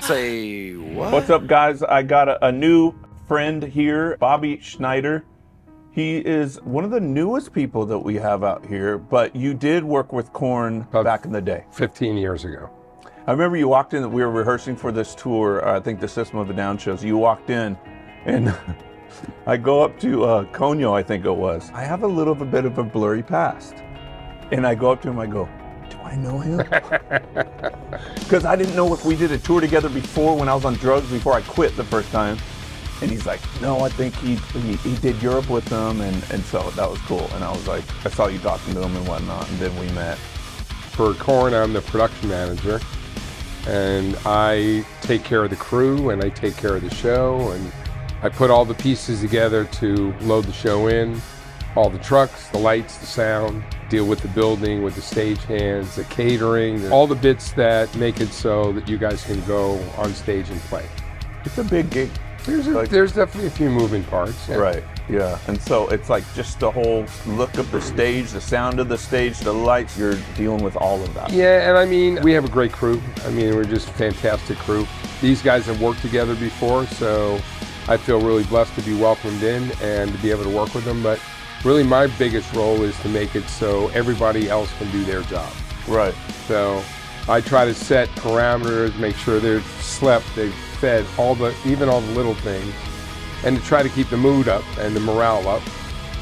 Say what? What's up, guys? I got a new friend here, Bobby Schneider. He is one of the newest people that we have out here, but you did work with Korn back in the day. 15 years ago. I remember you walked in, we were rehearsing for this tour, I think the System of a Down shows. You walked in, and I go up to Conyo, I think it was. I have a little bit of a blurry past. And I go up to him, I go, do I know him? Because I didn't know if we did a tour together before when I was on drugs, before I quit the first time. And he's like, no, I think he did Europe with them, and so that was cool. And I was like, I saw you talking to him and whatnot, and then we met. For Korn, I'm the production manager, and I take care of the crew, and I take care of the show, and I put all the pieces together to load the show in, all the trucks, the lights, the sound, deal with the building, with the stagehands, the catering, all the bits that make it so that you guys can go on stage and play. It's a big gig. There's definitely a few moving parts. Yeah. Right, yeah. And so it's like just the whole look of the stage, the sound of the stage, the lights, you're dealing with all of that. Yeah, and I mean, we have a great crew. I mean, we're just a fantastic crew. These guys have worked together before, so I feel really blessed to be welcomed in and to be able to work with them. But really my biggest role is to make it so everybody else can do their job. Right. So I try to set parameters, make sure they're slept, they've fed, even all the little things, and to try to keep the mood up and the morale up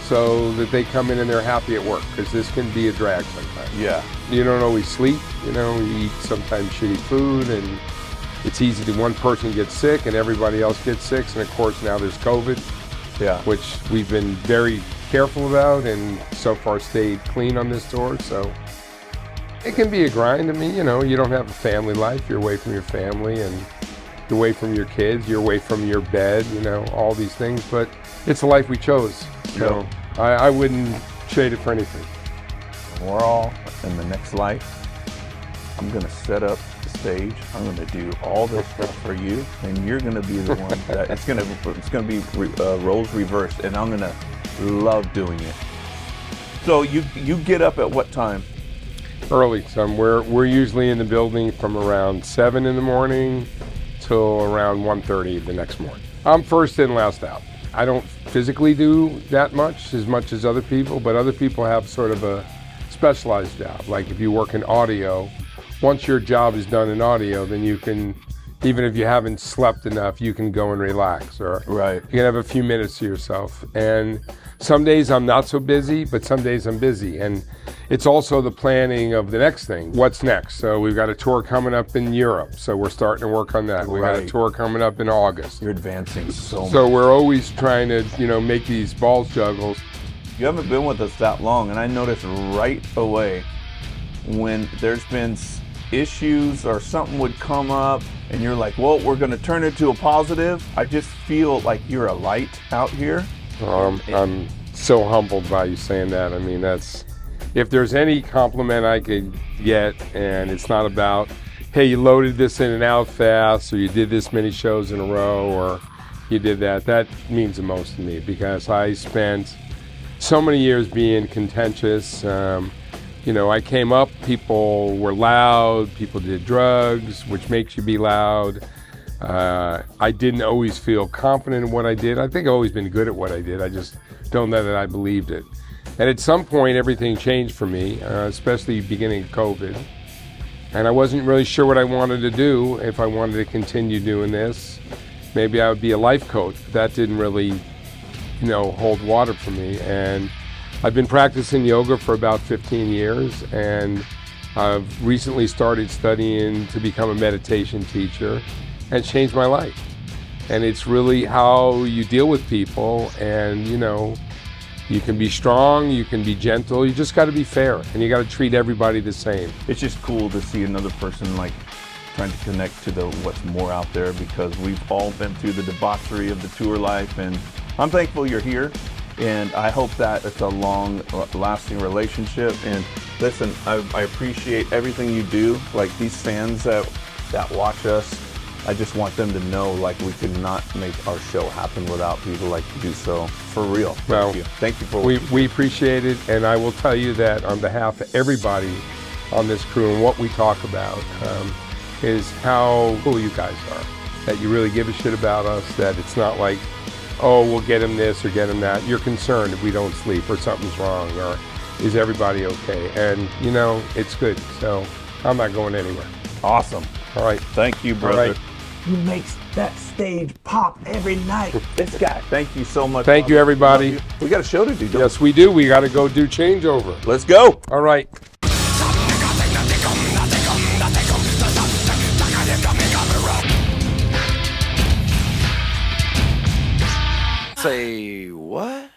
so that they come in and they're happy at work, because this can be a drag sometimes. Yeah. You don't always sleep, you eat sometimes shitty food, and it's easy to one person gets sick and everybody else gets sick, and of course now there's COVID, yeah, which we've been very careful about and so far stayed clean on this tour, so it can be a grind. I mean, you don't have a family life, you're away from your family, and you're away from your kids, you're away from your bed, all these things, but it's a life we chose. So yep. I wouldn't trade it for anything. We're all in the next life. I'm gonna set up the stage, I'm gonna do all this stuff for you, and you're gonna be the one that, it's gonna be roles reversed, and I'm gonna love doing it. So you get up at what time? Early. So we're usually in the building from around 7 in the morning till around 1:30 the next morning. I'm first in, last out. I don't physically do that much as other people, but other people have sort of a specialized job. Like if you work in audio, once your job is done in audio, then you can, even if you haven't slept enough, you can go and relax, or right. You can have a few minutes to yourself. And some days I'm not so busy, but some days I'm busy. And it's also the planning of the next thing. What's next? So we've got a tour coming up in Europe, so we're starting to work on that. We've got a tour coming up in August. You're advancing so much. So we're always trying to, make these balls juggles. You haven't been with us that long, and I noticed right away when there's been issues or something would come up and you're like, well, we're going to turn it to a positive. I just feel like you're a light out here. I'm so humbled by you saying that. I mean, if there's any compliment I could get, and it's not about, hey, you loaded this in and out fast, or you did this many shows in a row, or you did that means the most to me, because I spent so many years being contentious. I came up, people were loud, people did drugs, which makes you be loud. I didn't always feel confident in what I did. I think I've always been good at what I did. I just don't know that I believed it. And at some point, everything changed for me, especially beginning of COVID. And I wasn't really sure what I wanted to do, if I wanted to continue doing this. Maybe I would be a life coach. But that didn't really, hold water for me. And I've been practicing yoga for about 15 years, and I've recently started studying to become a meditation teacher, and it's changed my life. And it's really how you deal with people, and you can be strong, you can be gentle, you just got to be fair, and you got to treat everybody the same. It's just cool to see another person like trying to connect to what's more out there, because we've all been through the debauchery of the tour life, and I'm thankful you're here. And I hope that it's a long-lasting relationship. And listen, I appreciate everything you do. Like these fans that watch us, I just want them to know, like, we could not make our show happen without people like you. So for real, thank you. Thank you for we appreciate it, and I will tell you that on behalf of everybody on this crew and what we talk about, is how cool you guys are. That you really give a shit about us, that it's not like, oh, we'll get him this or get him that. You're concerned if we don't sleep or something's wrong or is everybody okay? And, you know, it's good. So I'm not going anywhere. Awesome. All right. Thank you, brother. All right. He makes that stage pop every night. This guy. Thank you so much. Thank you, everybody. Love you. We got a show to do, don't Yes, we do. We got to go do changeover. we? Let's go. All right. Say what?